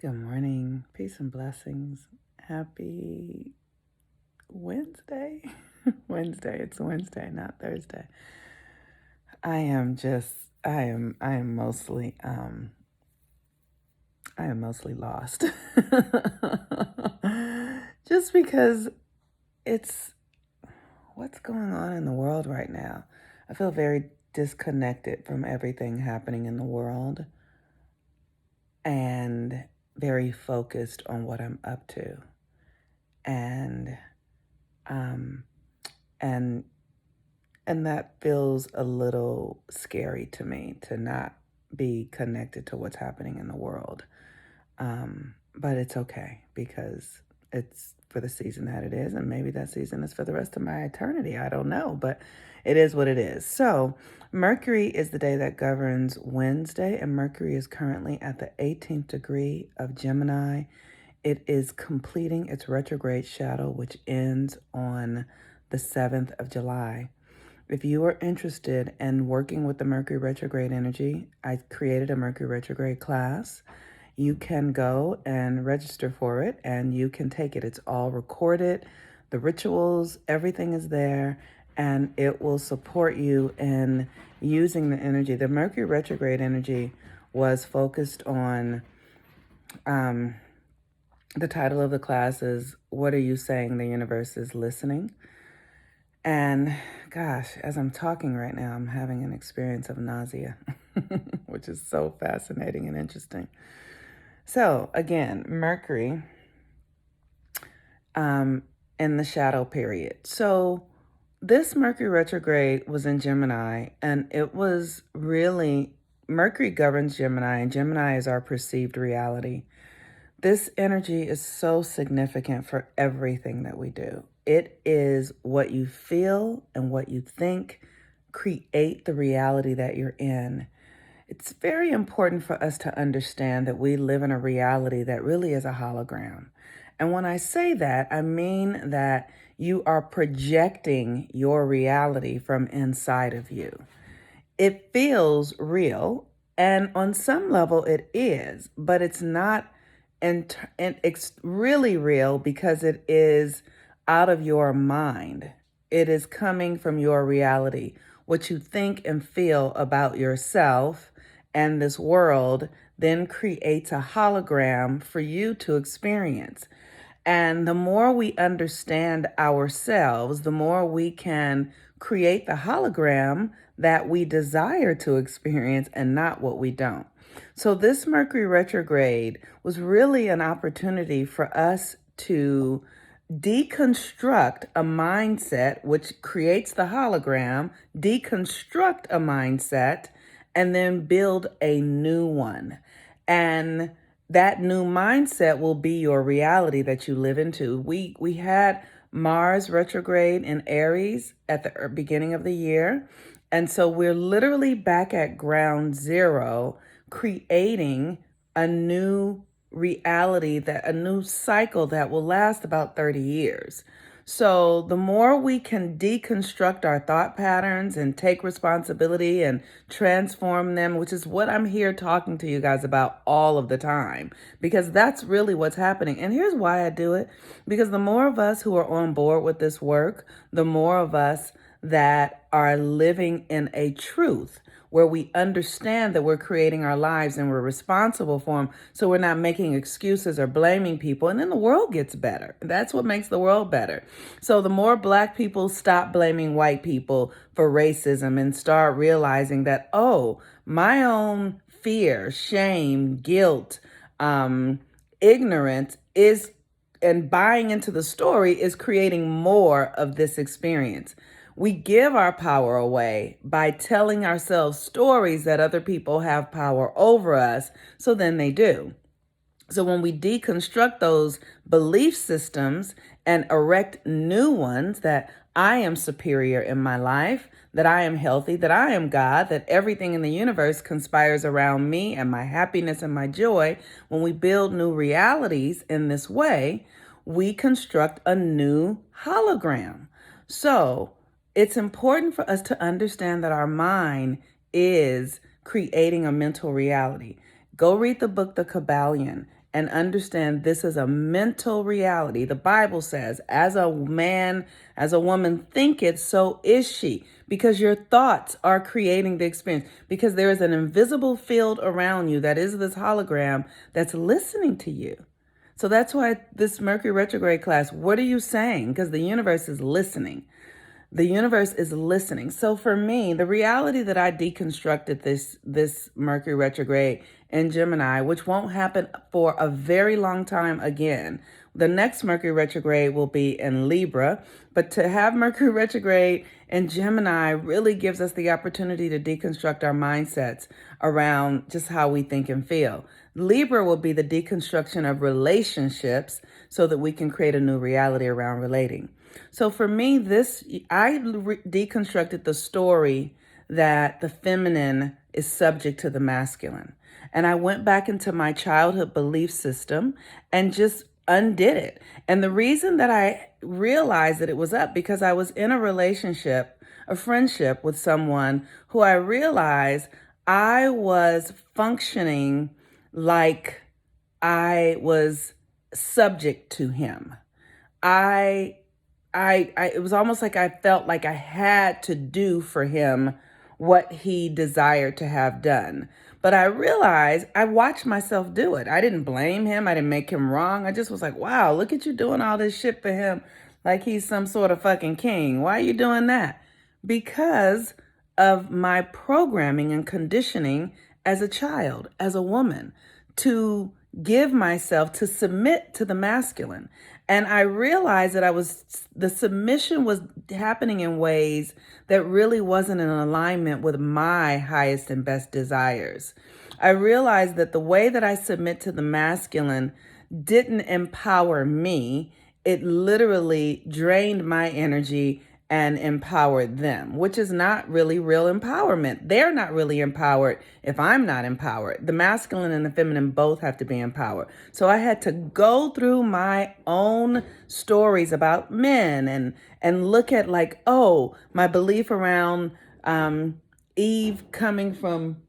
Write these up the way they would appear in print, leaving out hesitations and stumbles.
Good morning. Peace and blessings. Happy Wednesday. Wednesday. It's Wednesday, not Thursday. I am mostly lost. Just because it's what's going on in the world right now. I feel very disconnected from everything happening in the world and very focused on what I'm up to. And um and and that feels a little scary to me to not be connected to what's happening in the world. But it's okay because it's for the season that it is, and maybe that season is for the rest of my eternity. I don't know, but it is what it is. So Mercury is the day that governs Wednesday, and Mercury is currently at the 18th degree of Gemini. It is completing its retrograde shadow, which ends on the 7th of July. If you are interested in working with the Mercury retrograde energy, I created a Mercury retrograde class. You can go and register for it and you can take it. It's all recorded. The rituals, everything is there, and it will support you in using the energy. The Mercury retrograde energy was focused on, the title of the class is What Are You Saying the Universe is Listening? And gosh, as I'm talking right now, I'm having an experience of nausea, which is so fascinating and interesting. So again, Mercury in the shadow period. So this Mercury retrograde was in Gemini, and it was really, Mercury governs Gemini, and Gemini is our perceived reality. This energy is so significant for everything that we do. It is what you feel and what you think create the reality that you're in. It's very important for us to understand that we live in a reality that really is a hologram. And when I say that, I mean that you are projecting your reality from inside of you. It feels real, and on some level it is, but it's not and it's really real because it is out of your mind. It is coming from your reality, what you think and feel about yourself and this world then creates a hologram for you to experience. And the more we understand ourselves, the more we can create the hologram that we desire to experience and not what we don't. So this Mercury retrograde was really an opportunity for us to deconstruct a mindset which creates the hologram, deconstruct a mindset, and then build a new one. And that new mindset will be your reality that you live into. We had Mars retrograde in Aries at the beginning of the year. And so we're literally back at ground zero, creating a new reality, that a new cycle that will last about 30 years. So the more we can deconstruct our thought patterns and take responsibility and transform them, which is what I'm here talking to you guys about all of the time, because that's really what's happening. And here's why I do it, because the more of us who are on board with this work, the more of us that are living in a truth where we understand that we're creating our lives and we're responsible for them. So we're not making excuses or blaming people. And then the world gets better. That's what makes the world better. So the more Black people stop blaming white people for racism and start realizing that, oh, my own fear, shame, guilt, ignorance is, and buying into the story is creating more of this experience. We give our power away by telling ourselves stories that other people have power over us, so then they do. So when we deconstruct those belief systems and erect new ones, that I am superior in my life, that I am healthy, that I am God, that everything in the universe conspires around me and my happiness and my joy, when we build new realities in this way, we construct a new hologram. So it's important for us to understand that our mind is creating a mental reality. Go read the book, The Kabbalion. and understand this is a mental reality. The Bible says, as a man, as a woman thinketh, so is she. Because your thoughts are creating the experience. Because there is an invisible field around you that is this hologram that's listening to you. So that's why this Mercury retrograde class, what are you saying? Because the universe is listening. The universe is listening. So for me, the reality that I deconstructed this Mercury retrograde in Gemini, which won't happen for a very long time again. The next Mercury retrograde will be in Libra, but to have Mercury retrograde in Gemini really gives us the opportunity to deconstruct our mindsets around just how we think and feel. Libra will be the deconstruction of relationships so that we can create a new reality around relating. So for me, I deconstructed the story that the feminine is subject to the masculine. And I went back into my childhood belief system and just undid it. And the reason that I realized that it was up, because I was in a relationship, a friendship with someone who I realized I was functioning like I was subject to him. It was almost like I felt like I had to do for him what he desired to have done. But I realized I watched myself do it. I didn't blame him. I didn't make him wrong. I just was like, wow, look at you doing all this shit for him like he's some sort of fucking king. Why are you doing that? Because of my programming and conditioning as a child, as a woman, to give myself, to submit to the masculine. And I realized that the submission was happening in ways that really wasn't in alignment with my highest and best desires. I realized that the way that I submit to the masculine didn't empower me. It literally drained my energy and empowered them, which is not really real empowerment. They're not really empowered if I'm not empowered. The masculine and the feminine both have to be empowered. So I had to go through my own stories about men and look at like, oh, my belief around Eve coming from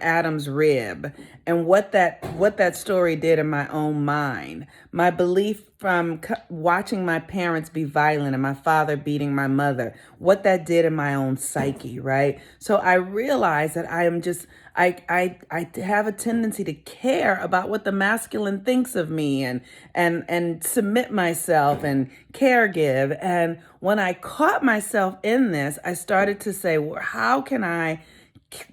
Adam's rib, and what that story did in my own mind. My belief from watching my parents be violent and my father beating my mother, what that did in my own psyche, right? So I realized that I have a tendency to care about what the masculine thinks of me and submit myself and care give. And when I caught myself in this, I started to say, well, how can I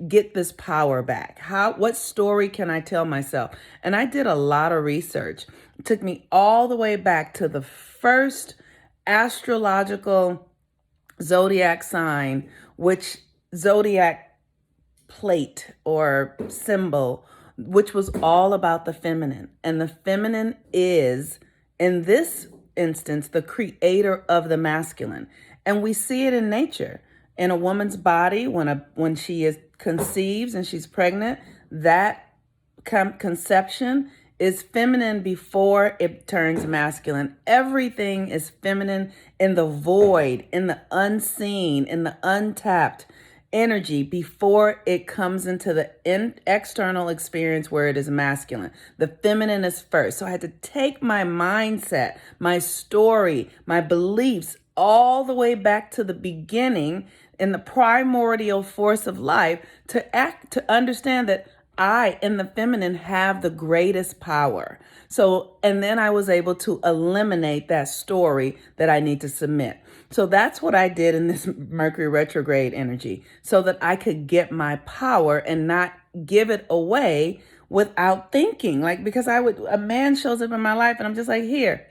get this power back? What story can I tell myself? And I did a lot of research. It took me all the way back to the first astrological zodiac sign, which zodiac plate or symbol, which was all about the feminine. And the feminine is, in this instance, the creator of the masculine. And we see it in nature. In a woman's body, when she conceives and she's pregnant, that conception is feminine before it turns masculine. Everything is feminine in the void, in the unseen, in the untapped energy before it comes into the external experience where it is masculine. The feminine is first. So I had to take my mindset, my story, my beliefs all the way back to the beginning in the primordial force of life to understand that I, in the feminine, have the greatest power. So, and then I was able to eliminate that story that I need to submit. So that's what I did in this Mercury retrograde energy, so that I could get my power and not give it away without thinking. Like, because a man shows up in my life and I'm just like, here.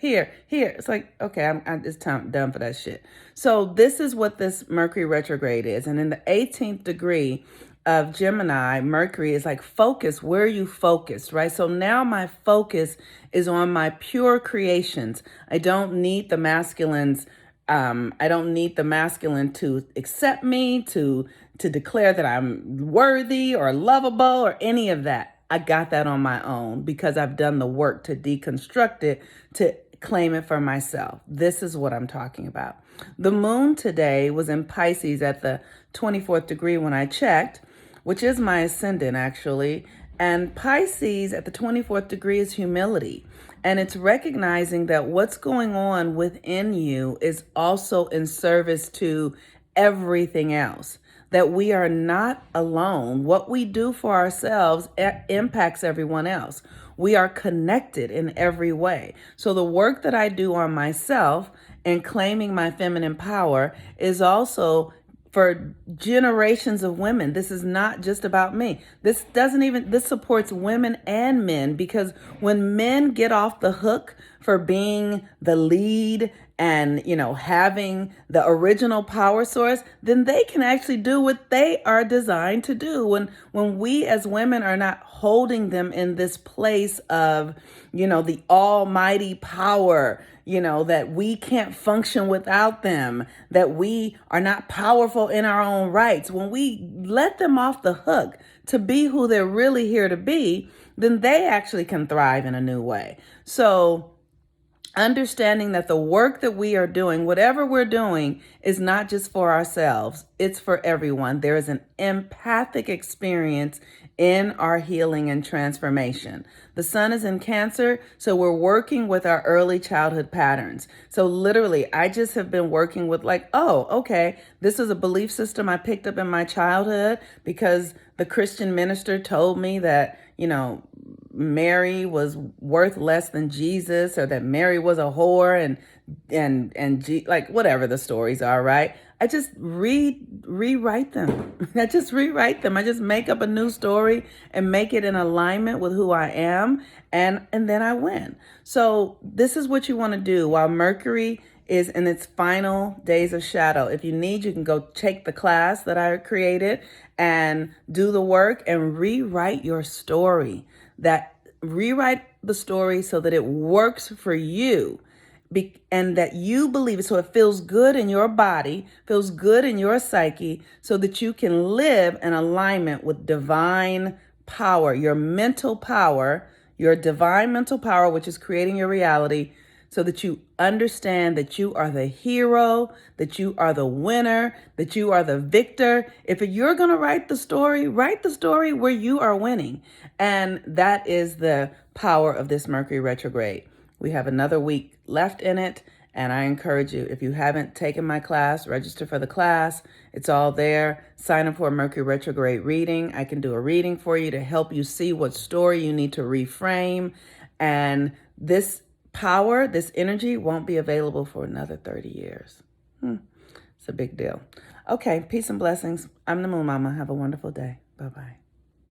It's like, okay, I'm just done for that shit. So this is what this Mercury retrograde is. And in the 18th degree of Gemini, Mercury is like focus. Where are you focused, right? So now my focus is on my pure creations. I don't need the masculines. I don't need the masculine to accept me, to declare that I'm worthy or lovable or any of that. I got that on my own because I've done the work to deconstruct it, to claim it for myself. This is what I'm talking about. The moon today was in Pisces at the 24th degree when I checked, which is my ascendant actually. And Pisces at the 24th degree is humility. And it's recognizing that what's going on within you is also in service to everything else. That we are not alone. What we do for ourselves impacts everyone else. We are connected in every way. So the work that I do on myself and claiming my feminine power is also for generations of women. This is not just about me. This supports women and men, because when men get off the hook for being the lead and, having the original power source, then they can actually do what they are designed to do. When we as women are not holding them in this place of, the almighty power, that we can't function without them, that we are not powerful in our own rights. When we let them off the hook to be who they're really here to be, then they actually can thrive in a new way. So understanding that the work that we are doing, whatever we're doing, is not just for ourselves, it's for everyone. There is an empathic experience in our healing and transformation. The sun is in Cancer, so we're working with our early childhood patterns. So literally, I just have been working with this is a belief system I picked up in my childhood because the Christian minister told me that, Mary was worth less than Jesus, or that Mary was a whore, and whatever the stories are, right? I just rewrite them. I just rewrite them. I just make up a new story and make it in alignment with who I am, and then I win. So this is what you want to do while Mercury is in its final days of shadow. If you need, you can go take the class that I created and do the work and rewrite your story. Rewrite the story so that it works for you, and that you believe it, so it feels good in your body, feels good in your psyche, so that you can live in alignment with divine power, your mental power, your divine mental power, which is creating your reality, so that you understand that you are the hero, that you are the winner, that you are the victor. If you're going to write the story where you are winning. And that is the power of this Mercury retrograde. We have another week left in it. And I encourage you, if you haven't taken my class, register for the class. It's all there. Sign up for a Mercury retrograde reading. I can do a reading for you to help you see what story you need to reframe. And this power, this energy won't be available for another 30 years. It's a big deal. Okay, peace and blessings. I'm the Moon Mama. Have a wonderful day. Bye-bye.